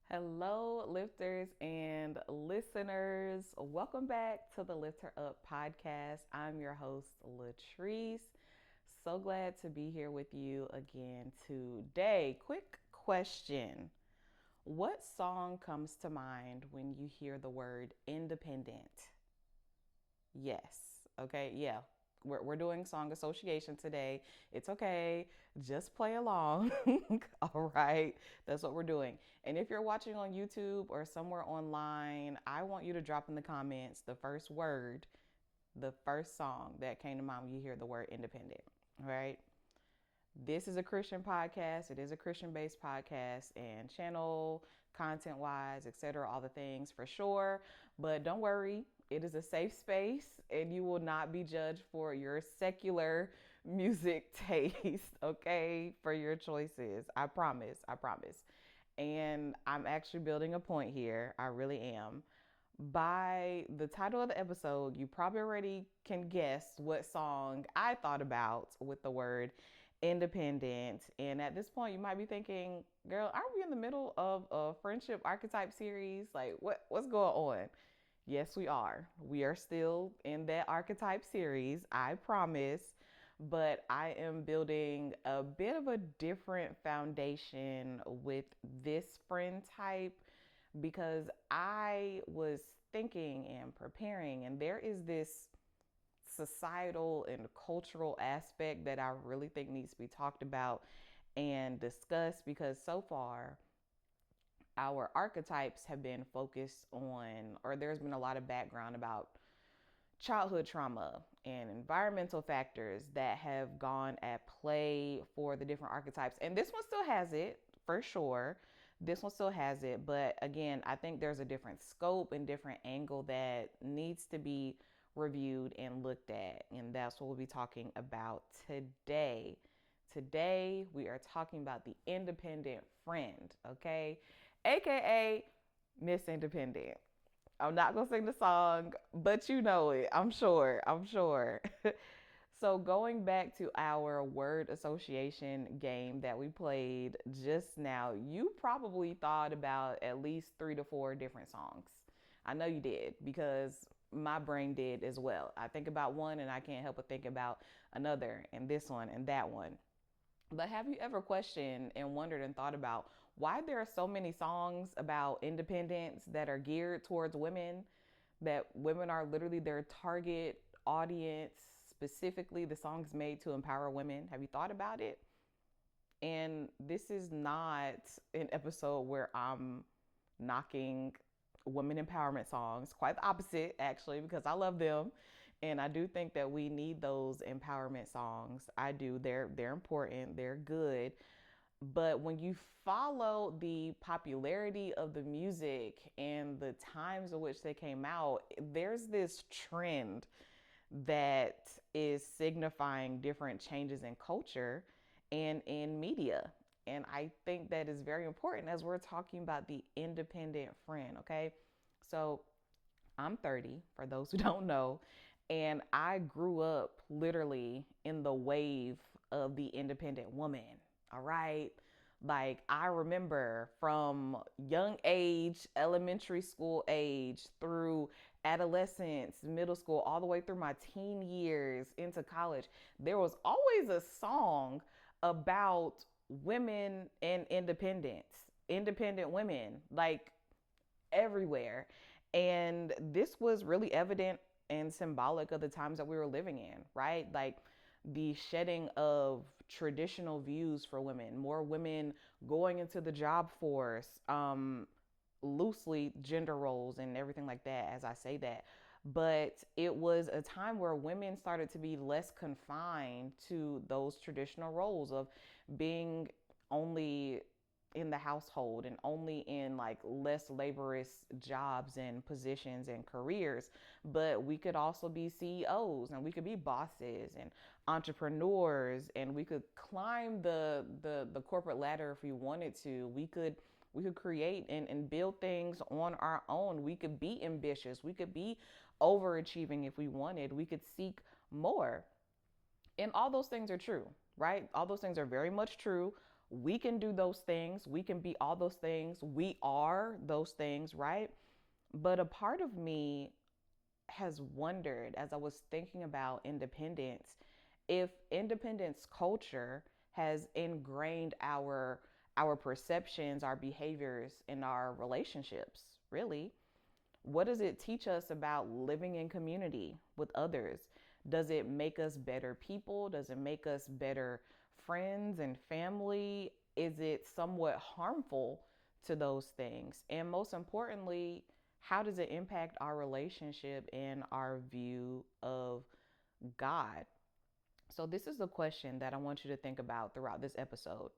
Hello, lifters and listeners. Welcome back to the Lift Her Up podcast. I'm your host, Latrice. So glad to be here with you again today. Quick question. What song comes to mind when you hear the word independent? Yes. Okay. Yeah. We're doing song association today. It's okay. Just play along. All right. That's what we're doing. And if you're watching on YouTube or somewhere online, I want you to drop in the comments the first word, the first song that came to mind when you hear the word independent. All right. This is a Christian podcast. It is a Christian based podcast and channel, content wise, etc. All the things for sure. But don't worry, it is a safe space and you will not be judged for your secular music taste, okay? For your choices. I promise. I promise. And I'm actually building a point here. I really am. By the title of the episode, you probably already can guess what song I thought about with the word independent. And at this point, you might be thinking, girl, aren't we in the middle of a friendship archetype series? Like, what's going on? Yes, we are. We are still in that archetype series, I promise. But I am building a bit of a different foundation with this friend type because I was thinking and preparing, and there is this societal and cultural aspect that I really think needs to be talked about and discussed because so far our archetypes have been focused on, or there's been a lot of background about childhood trauma and environmental factors that have gone at play for the different archetypes. And this one still has it for sure. This one still has it. But again, I think there's a different scope and different angle that needs to be reviewed and looked at. And that's what we'll be talking about today. Today, we are talking about the independent friend, okay? AKA Miss Independent. I'm not gonna sing the song, but you know it. I'm sure. I'm sure. So, going back to our word association game that we played just now, you probably thought about at least 3 to 4 different songs. I know you did because my brain did as well. I think about one and I can't help but think about another, and this one and that one. But have you ever questioned and wondered and thought about why there are so many songs about independence that are geared towards women, that women are literally their target audience, specifically the songs made to empower women? Have you thought about it? And this is not an episode where I'm knocking women empowerment songs. Quite the opposite, actually, because I love them. And I do think that we need those empowerment songs. I do. They're important. They're good. But when you follow the popularity of the music and the times in which they came out, there's this trend that is signifying different changes in culture and in media. And I think that is very important as we're talking about the independent friend, okay? So I'm 30, for those who don't know, and I grew up literally in the wave of the independent woman, all right? Like, I remember from young age, elementary school age, through adolescence, middle school, all the way through my teen years into college, there was always a song about women and independence, independent women, like everywhere. And this was really evident and symbolic of the times that we were living in, right? Like the shedding of traditional views for women, more women going into the job force, loosely gender roles and everything like that, as I say that. But it was a time where women started to be less confined to those traditional roles of being only in the household and only in like less laborious jobs and positions and careers, but we could also be CEOs and we could be bosses and entrepreneurs, and we could climb the corporate ladder if we wanted to. We could create and build things on our own. We could be ambitious. We could be overachieving if we wanted. We could seek more. And all those things are true, right? All those things are very much true. We can do those things. We can be all those things. We are those things, right? But a part of me has wondered as I was thinking about independence, if independence culture has ingrained our perceptions, our behaviors, and our relationships, really. What does it teach us about living in community with others? Does it make us better people? Does it make us better friends and family? Is it somewhat harmful to those things? And most importantly, how does it impact our relationship and our view of God? So, this is a question that I want you to think about throughout this episode.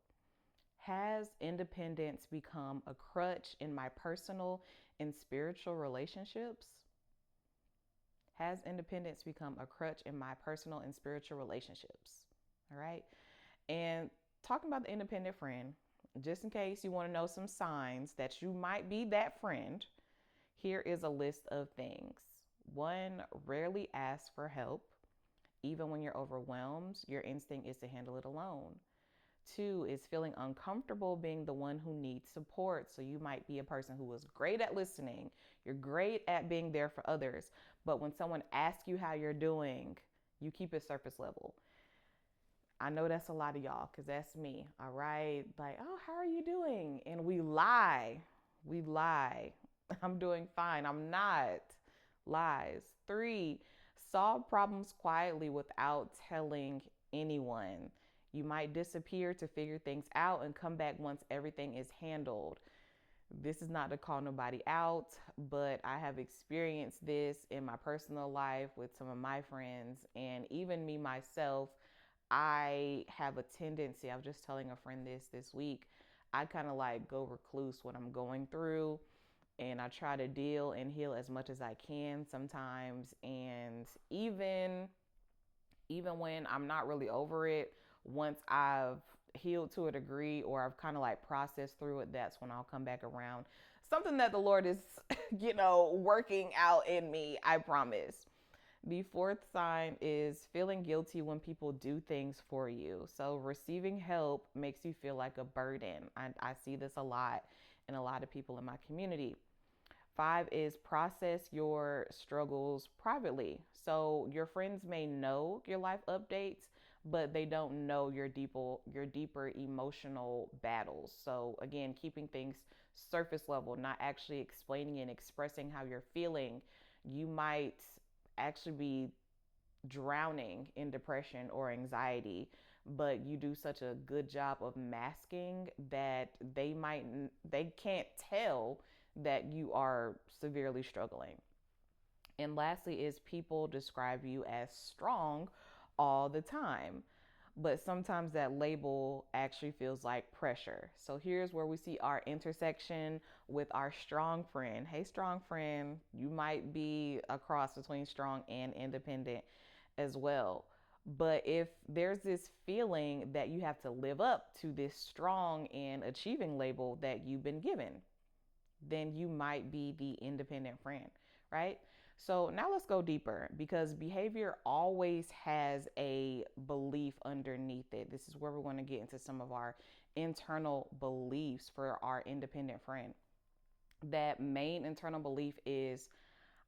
Has independence become a crutch in my personal and spiritual relationships? Has independence become a crutch in my personal and spiritual relationships? All right. And talking about the independent friend, just in case you want to know some signs that you might be that friend, here is a list of things. One, rarely ask for help. Even when you're overwhelmed, your instinct is to handle it alone. Two is feeling uncomfortable being the one who needs support. So you might be a person who is great at listening. You're great at being there for others. But when someone asks you how you're doing, you keep it surface level. I know that's a lot of y'all because that's me. All right. Like, oh, how are you doing? And we lie. We lie. I'm doing fine. I'm not. Lies. Three, solve problems quietly without telling anyone. You might disappear to figure things out and come back once everything is handled. This is not to call nobody out, but I have experienced this in my personal life with some of my friends and even me myself. I have a tendency, I was just telling a friend this week, I kind of like go recluse when I'm going through and I try to deal and heal as much as I can sometimes. And even when I'm not really over it, once I've healed to a degree or I've kind of like processed through it, that's when I'll come back around. Something that the Lord is, working out in me, I promise. The fourth sign is feeling guilty when people do things for you. So receiving help makes you feel like a burden. I see this a lot in a lot of people in my community. Five is process your struggles privately. So your friends may know your life updates, but they don't know your deeper emotional battles. So again, keeping things surface level, not actually explaining and expressing how you're feeling. You might actually be drowning in depression or anxiety, but you do such a good job of masking that they can't tell that you are severely struggling. And lastly is people describe you as strong all the time. But sometimes that label actually feels like pressure. So here's where we see our intersection with our strong friend. Hey, strong friend, you might be a cross between strong and independent as well. But if there's this feeling that you have to live up to this strong and achieving label that you've been given, then you might be the independent friend, right? So now let's go deeper because behavior always has a belief underneath it. This is where we're going to get into some of our internal beliefs for our independent friend. That main internal belief is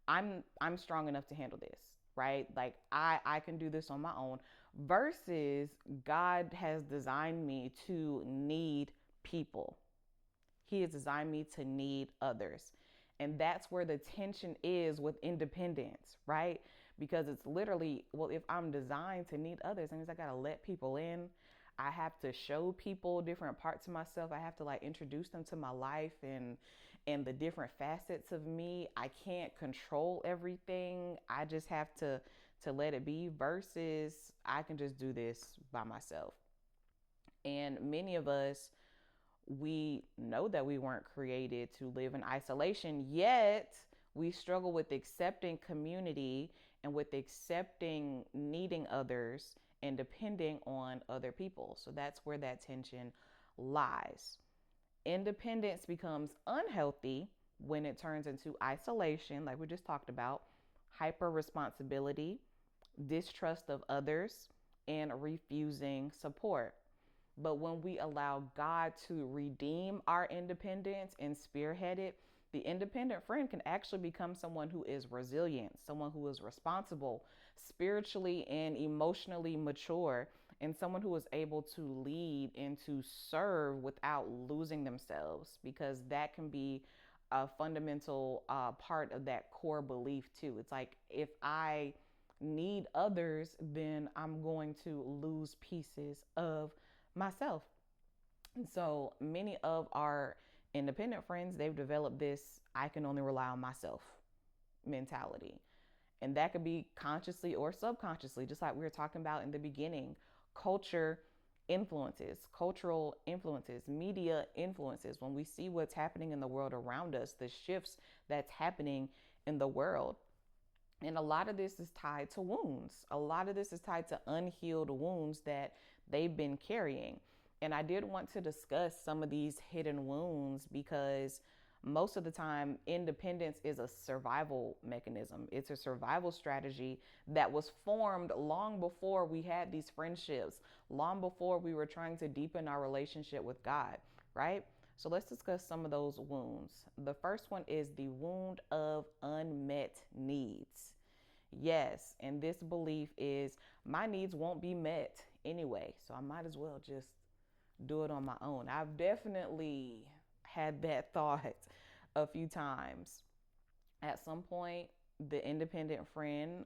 I'm strong enough to handle this, right? Like I can do this on my own versus God has designed me to need people. He has designed me to need others. And that's where the tension is with independence, right? Because it's literally, well, if I'm designed to need others, that means I got to let people in. I have to show people different parts of myself. I have to like introduce them to my life and the different facets of me. I can't control everything. I just have to let it be versus I can just do this by myself. And many of us, we know that we weren't created to live in isolation, yet we struggle with accepting community and with accepting needing others and depending on other people. So that's where that tension lies. Independence becomes unhealthy when it turns into isolation, like we just talked about, hyper responsibility, distrust of others, and refusing support. But when we allow God to redeem our independence and spearhead it, the independent friend can actually become someone who is resilient, someone who is responsible, spiritually and emotionally mature, and someone who is able to lead and to serve without losing themselves, because that can be a fundamental part of that core belief too. It's like, if I need others, then I'm going to lose pieces of myself. And so many of our independent friends, they've developed this I can only rely on myself mentality. And that could be consciously or subconsciously, just like we were talking about in the beginning. Culture influences, cultural influences, media influences. When we see what's happening in the world around us, the shifts that's happening in the world. And a lot of this is tied to wounds. A lot of this is tied to unhealed wounds that they've been carrying. And I did want to discuss some of these hidden wounds, because most of the time, independence is a survival mechanism. It's a survival strategy that was formed long before we had these friendships, long before we were trying to deepen our relationship with God, right? So let's discuss some of those wounds. The first one is the wound of unmet needs. Yes, and this belief is, my needs won't be met anyway, so I might as well just do it on my own. I've definitely had that thought a few times. At some point, the independent friend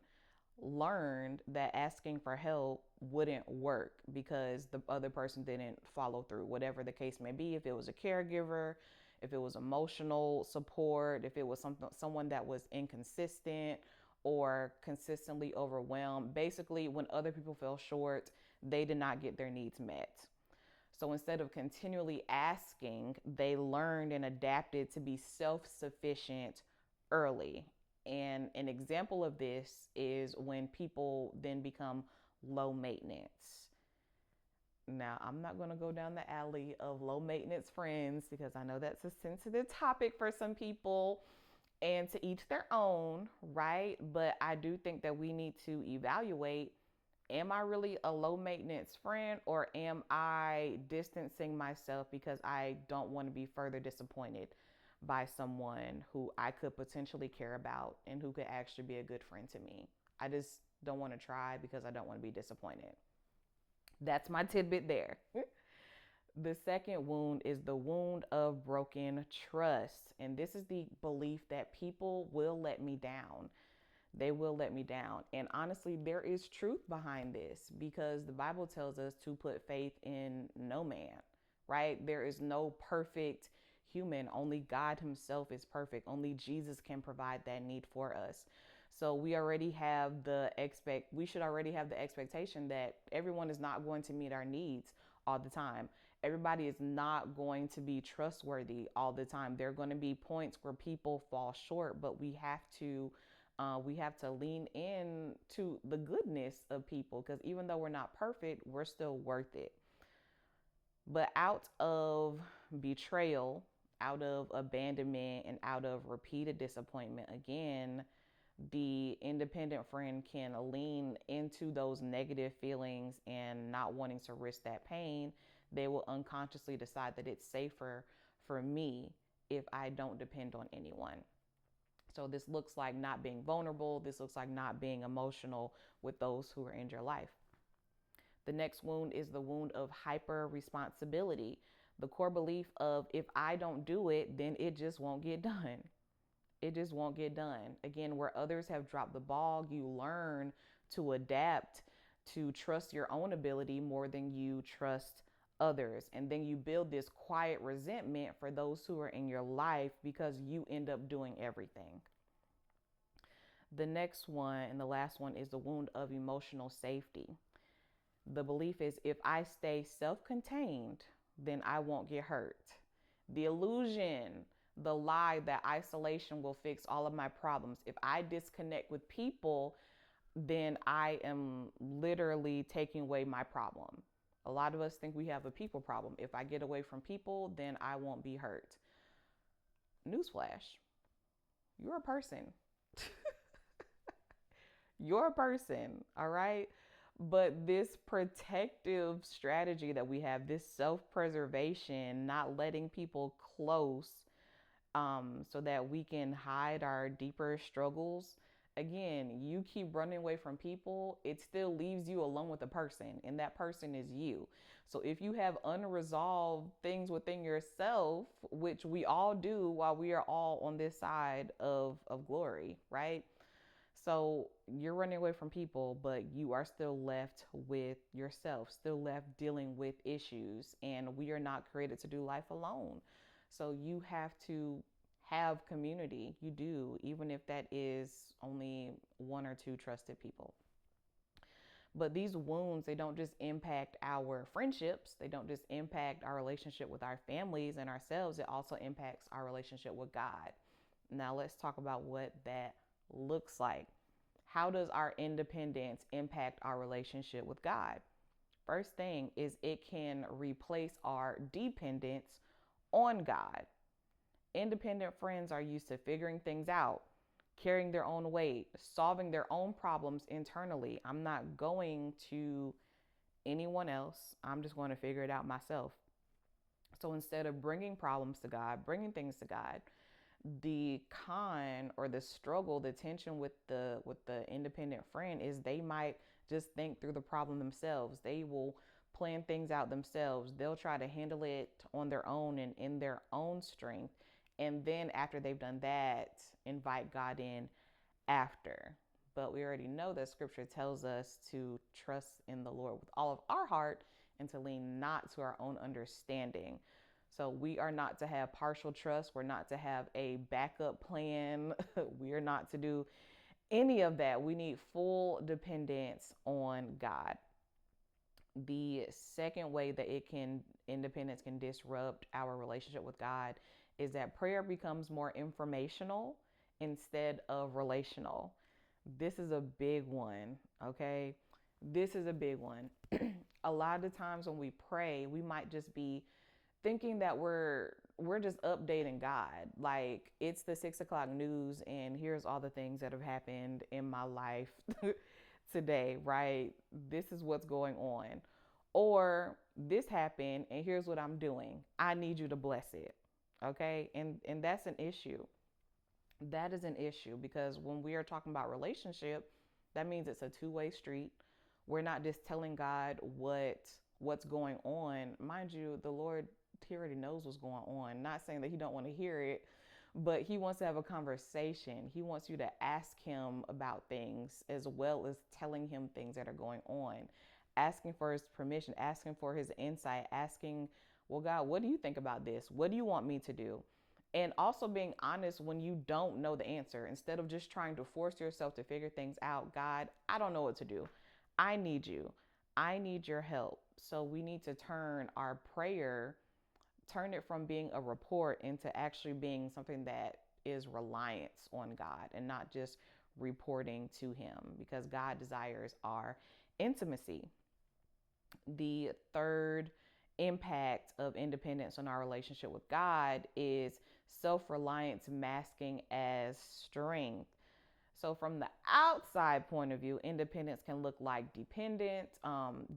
learned that asking for help wouldn't work because the other person didn't follow through, whatever the case may be. If it was a caregiver, if it was emotional support, if it was someone that was inconsistent or consistently overwhelmed. Basically, when other people fell short, they did not get their needs met. So instead of continually asking, they learned and adapted to be self-sufficient early. And an example of this is when people then become low maintenance. Now, I'm not going to go down the alley of low maintenance friends, because I know that's a sensitive topic for some people, and to each their own, right? But I do think that we need to evaluate, am I really a low maintenance friend, or am I distancing myself because I don't want to be further disappointed by someone who I could potentially care about and who could actually be a good friend to me? I just don't want to try because I don't want to be disappointed. That's my tidbit there. The second wound is the wound of broken trust. And this is the belief that people will let me down. They will let me down. And honestly, there is truth behind this, because the Bible tells us to put faith in no man, right? There is no perfect human. Only God himself is perfect. Only Jesus can provide that need for us. So we should already have the expectation that everyone is not going to meet our needs all the time. Everybody is not going to be trustworthy all the time. There are going to be points where people fall short, but we have to lean in to the goodness of people, because even though we're not perfect, we're still worth it. But out of betrayal, out of abandonment, and out of repeated disappointment, again, the independent friend can lean into those negative feelings and not wanting to risk that pain. They will unconsciously decide that it's safer for me if I don't depend on anyone. So this looks like not being vulnerable. This looks like not being emotional with those who are in your life. The next wound is the wound of hyper responsibility. The core belief of, if I don't do it, then it just won't get done. It just won't get done. Again, where others have dropped the ball, you learn to adapt, to trust your own ability more than you trust others. And then you build this quiet resentment for those who are in your life because you end up doing everything. The next one and the last one is the wound of emotional safety. The belief is, if I stay self-contained, then I won't get hurt. The illusion, the lie that isolation will fix all of my problems. If I disconnect with people, then I am literally taking away my problem. A lot of us think we have a people problem. If I get away from people, then I won't be hurt. Newsflash, you're a person. You're a person, all right? But this protective strategy that we have, this self preservation, not letting people close so that we can hide our deeper struggles. Again, you keep running away from people, it still leaves you alone with a person, and that person is you. So if you have unresolved things within yourself, which we all do while we are all on this side of glory, right? So you're running away from people, but you are still left with yourself, still left dealing with issues. And we are not created to do life alone. So you have to have community. You do, even if that is only one or two trusted people. But these wounds, they don't just impact our friendships, they don't just impact our relationship with our families and ourselves, it also impacts our relationship with God. Now, let's talk about what that looks like. How does our independence impact our relationship with God? First thing is it can replace our dependence on God. Independent friends are used to figuring things out, carrying their own weight, solving their own problems internally. I'm not going to anyone else. I'm just going to figure it out myself. So instead of bringing problems to God, bringing things to God, the con or the struggle, the tension with the independent friend is they might just think through the problem themselves. They will plan things out themselves. They'll try to handle it on their own and in their own strength. And then after they've done that, invite God in after. But we already know that scripture tells us to trust in the Lord with all of our heart and to lean not to our own understanding. So we are not to have partial trust. We're not to have a backup plan. We are not to do any of that. We need full dependence on God. The second way that independence can disrupt our relationship with God is that prayer becomes more informational instead of relational. This is a big one, okay? This is a big one. A lot of the times when we pray, we might just be thinking that we're just updating God. Like it's the 6 o'clock news and here's all the things that have happened in my life today, right? This is what's going on. Or this happened and here's what I'm doing. I need you to bless it. Okay? And that's an issue. That is an issue because when we are talking about relationship, that means it's a two-way street. We're not just telling God what's going on. Mind you, the Lord, he already knows what's going on. Not saying that he don't want to hear it, but he wants to have a conversation. He wants you to ask him about things as well as telling him things that are going on. Asking for his permission, asking for his insight, asking, well, God, what do you think about this? What do you want me to do? And also being honest when you don't know the answer. Instead of just trying to force yourself to figure things out, God, I don't know what to do. I need you. I need your help. So we need to turn it from being a report into actually being something that is reliance on God and not just reporting to him, because God desires our intimacy. The third impact of independence on our relationship with God is self-reliance masking as strength. So, from the outside point of view, independence can look like dependence,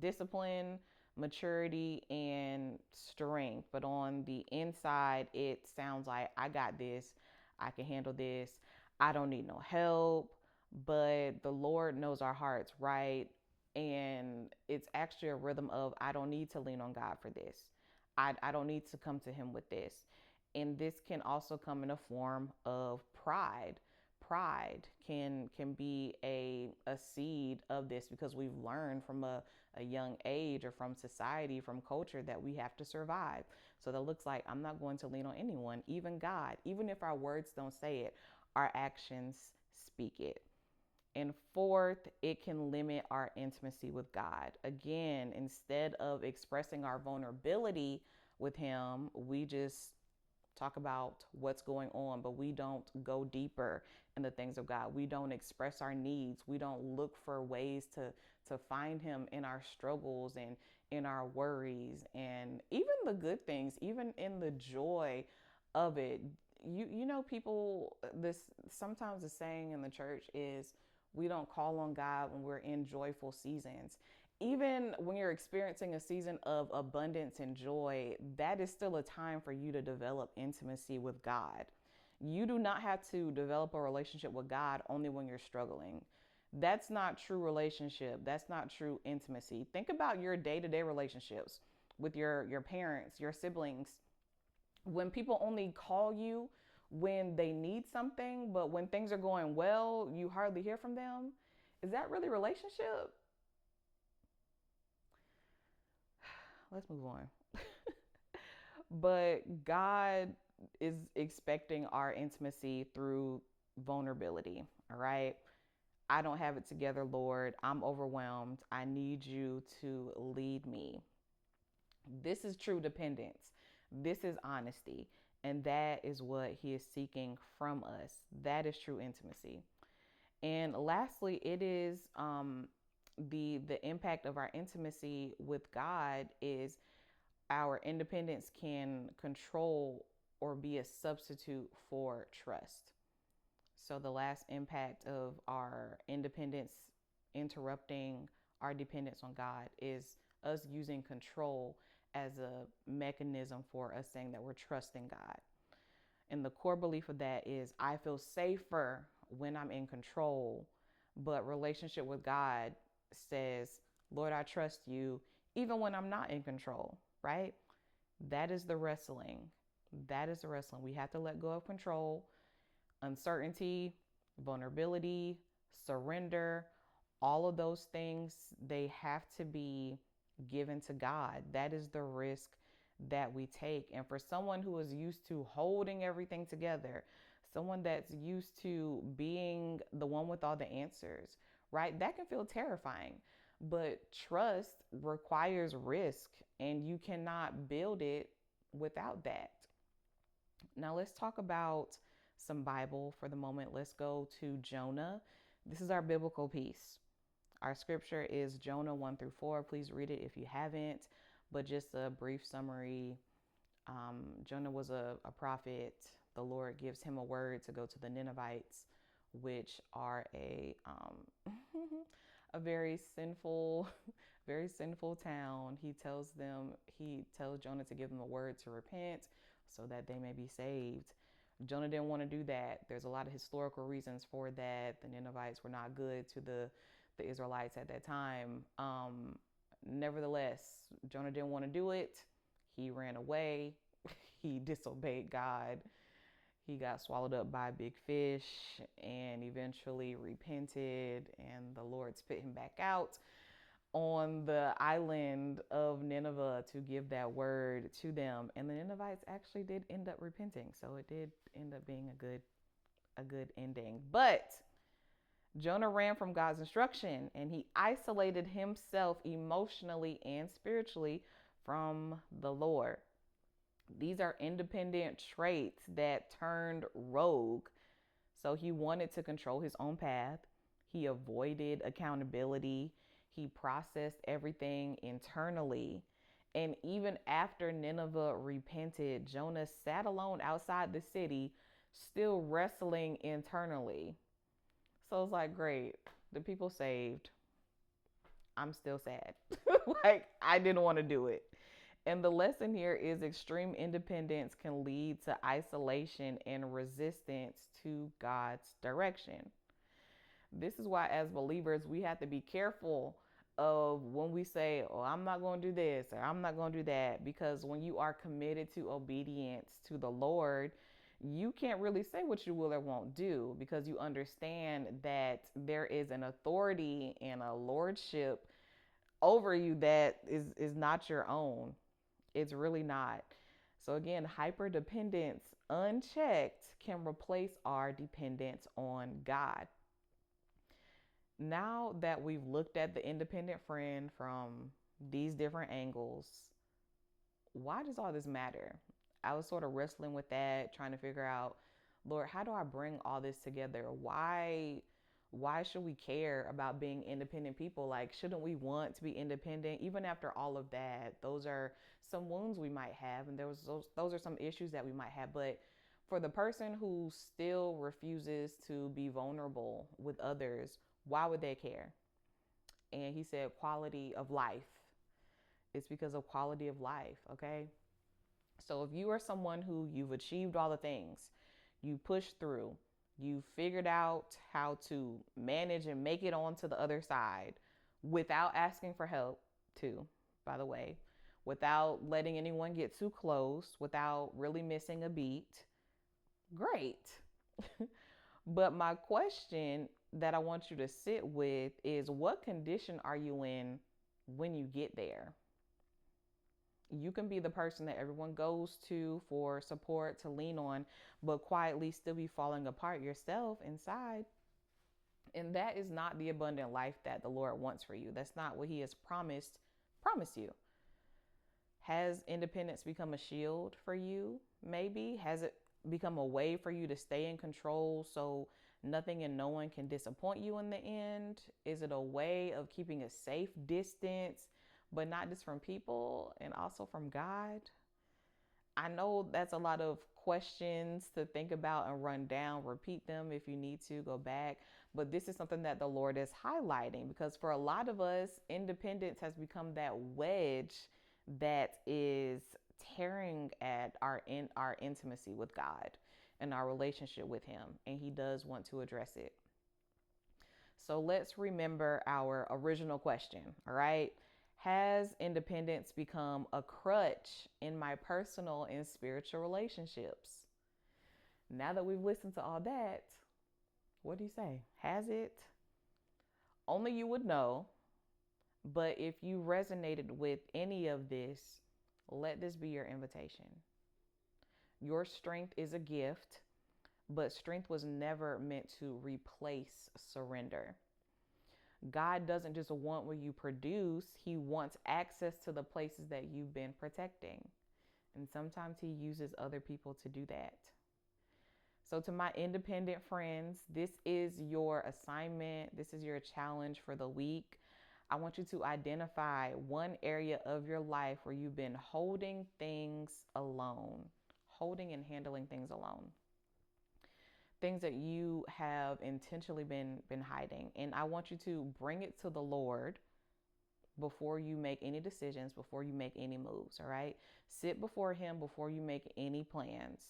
discipline, maturity, and strength. But on the inside, it sounds like I got this, I can handle this, I don't need no help. But the Lord knows our hearts, right? And it's actually a rhythm of I don't need to lean on God for this. I don't need to come to him with this. And this can also come in a form of pride. Pride can be a seed of this because we've learned from a young age or from society, from culture, that we have to survive. So that looks like I'm not going to lean on anyone, even God. Even if our words don't say it, our actions speak it. And fourth, it can limit our intimacy with God. Again, instead of expressing our vulnerability with him, we just talk about what's going on, but we don't go deeper in the things of God. We don't express our needs. We don't look for ways to find him in our struggles and in our worries and even the good things, even in the joy of it. You know, people, this sometimes the saying in the church is We don't call on God when we're in joyful seasons. Even when you're experiencing a season of abundance and joy, that is still a time for you to develop intimacy with God. You do not have to develop a relationship with God only when you're struggling. That's not true relationship. That's not true intimacy. Think about your day-to-day relationships with your parents, your siblings. When people only call you when they need something, but when things are going well, you hardly hear from them. Is that really relationship? Let's move on. But God is expecting our intimacy through vulnerability. All right. I don't have it together, Lord. I'm overwhelmed. I need you to lead me. This is true dependence. This is honesty. And that is what he is seeking from us. That is true intimacy. And lastly, it is the impact of our intimacy with God is our independence can control or be a substitute for trust. So the last impact of our independence interrupting our dependence on God is us using control as a mechanism for us saying that we're trusting God. And the core belief of that is I feel safer when I'm in control, but relationship with God says, Lord, I trust you even when I'm not in control, right? That is the wrestling. That is the wrestling. We have to let go of control, uncertainty, vulnerability, surrender. All of those things, they have to be given to God. That is the risk that we take. And for someone who is used to holding everything together, someone that's used to being the one with all the answers, right? That can feel terrifying. But trust requires risk, and you cannot build it without that. Now, let's talk about some Bible for the moment. Let's go to Jonah. This is our biblical piece. Our scripture is Jonah 1-4. Please read it if you haven't. But just a brief summary. Jonah was a prophet. The Lord gives him a word to go to the Ninevites, which are a very sinful, very sinful town. He tells Jonah to give them a word to repent so that they may be saved. Jonah didn't want to do that. There's a lot of historical reasons for that. The Ninevites were not good to the Israelites at that time. Nevertheless, Jonah didn't want to do it. He ran away. He disobeyed God. He got swallowed up by a big fish and eventually repented, and the Lord spit him back out on the island of Nineveh to give that word to them. And the Ninevites actually did end up repenting. So it did end up being a good ending. But Jonah ran from God's instruction, and he isolated himself emotionally and spiritually from the Lord. These are independent traits that turned rogue. So he wanted to control his own path. He avoided accountability. He processed everything internally. And even after Nineveh repented, Jonah sat alone outside the city, still wrestling internally. So it's like, great, the people saved. I'm still sad. Like, I didn't want to do it. And the lesson here is extreme independence can lead to isolation and resistance to God's direction. This is why, as believers, we have to be careful of when we say, oh, I'm not going to do this or I'm not going to do that. Because when you are committed to obedience to the Lord, you can't really say what you will or won't do because you understand that there is an authority and a lordship over you that is not your own. It's really not. So again, hyper dependence unchecked can replace our dependence on God. Now that we've looked at the independent friend from these different angles, why does all this matter? I was sort of wrestling with that, trying to figure out, Lord, how do I bring all this together? Why should we care about being independent people? Like, shouldn't we want to be independent even after all of that? Those are some wounds we might have, and those are some issues that we might have. But for the person who still refuses to be vulnerable with others, Why would they care? And he said quality of life. It's because of quality of life, okay? So if you are someone who you've achieved all the things, you pushed through, you figured out how to manage and make it onto the other side without asking for help, too, by the way, without letting anyone get too close, without really missing a beat, great. But my question that I want you to sit with is, what condition are you in when you get there? You can be the person that everyone goes to for support to lean on, but quietly still be falling apart yourself inside. And that is not the abundant life that the Lord wants for you. That's not what he has promised you. Has independence become a shield for you? Maybe. Has it become a way for you to stay in control so nothing and no one can disappoint you in the end? Is it a way of keeping a safe distance, but not just from people and also from God? I know that's a lot of questions to think about and run down. Repeat them if you need to, go back. But this is something that the Lord is highlighting, because for a lot of us, independence has become that wedge that is tearing at our intimacy with God and our relationship with him. And he does want to address it. So let's remember our original question, all right? Has independence become a crutch in my personal and spiritual relationships? Now that we've listened to all that, what do you say? Has it? Only you would know. But if you resonated with any of this, let this be your invitation. Your strength is a gift, but strength was never meant to replace surrender. God doesn't just want what you produce, he wants access to the places that you've been protecting. And sometimes he uses other people to do that. So to my independent friends, this is your assignment. This is your challenge for the week. I want you to identify one area of your life where you've been holding things alone, holding and handling things alone. Things that you have intentionally been hiding. And I want you to bring it to the Lord before you make any decisions, before you make any moves, all right? Sit before him before you make any plans.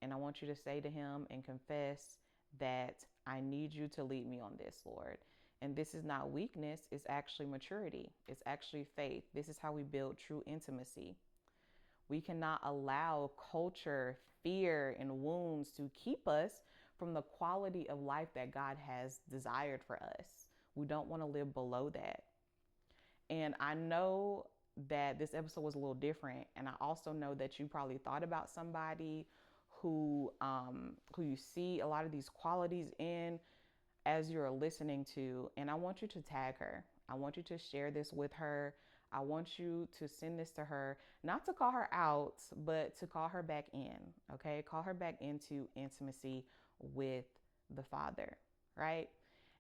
And I want you to say to him and confess that I need you to lead me on this, Lord. And this is not weakness, it's actually maturity. It's actually faith. This is how we build true intimacy. We cannot allow culture, fear, and wounds to keep us from the quality of life that God has desired for us. We don't want to live below that. And I know that this episode was a little different. And I also know that you probably thought about somebody who you see a lot of these qualities in as you're listening to. And I want you to tag her. I want you to share this with her. I want you to send this to her, not to call her out, but to call her back in, okay? Call her back into intimacy with the Father, right?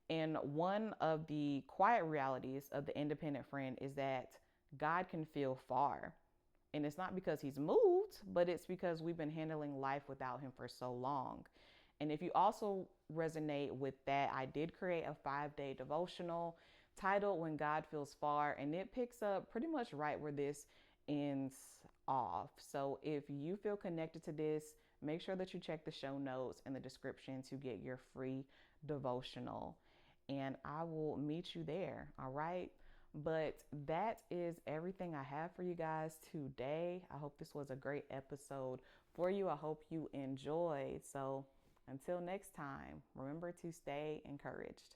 And one of the quiet realities of the independent friend is that God can feel far. And it's not because he's moved, but it's because we've been handling life without him for so long. And if you also resonate with that, I did create a 5-day devotional titled When God Feels Far, and it picks up pretty much right where this ends off. So if you feel connected to this, make sure that you check the show notes in the description to get your free devotional. And I will meet you there, all right? But that is everything I have for you guys today. I hope this was a great episode for you. I hope you enjoyed. So until next time, remember to stay encouraged.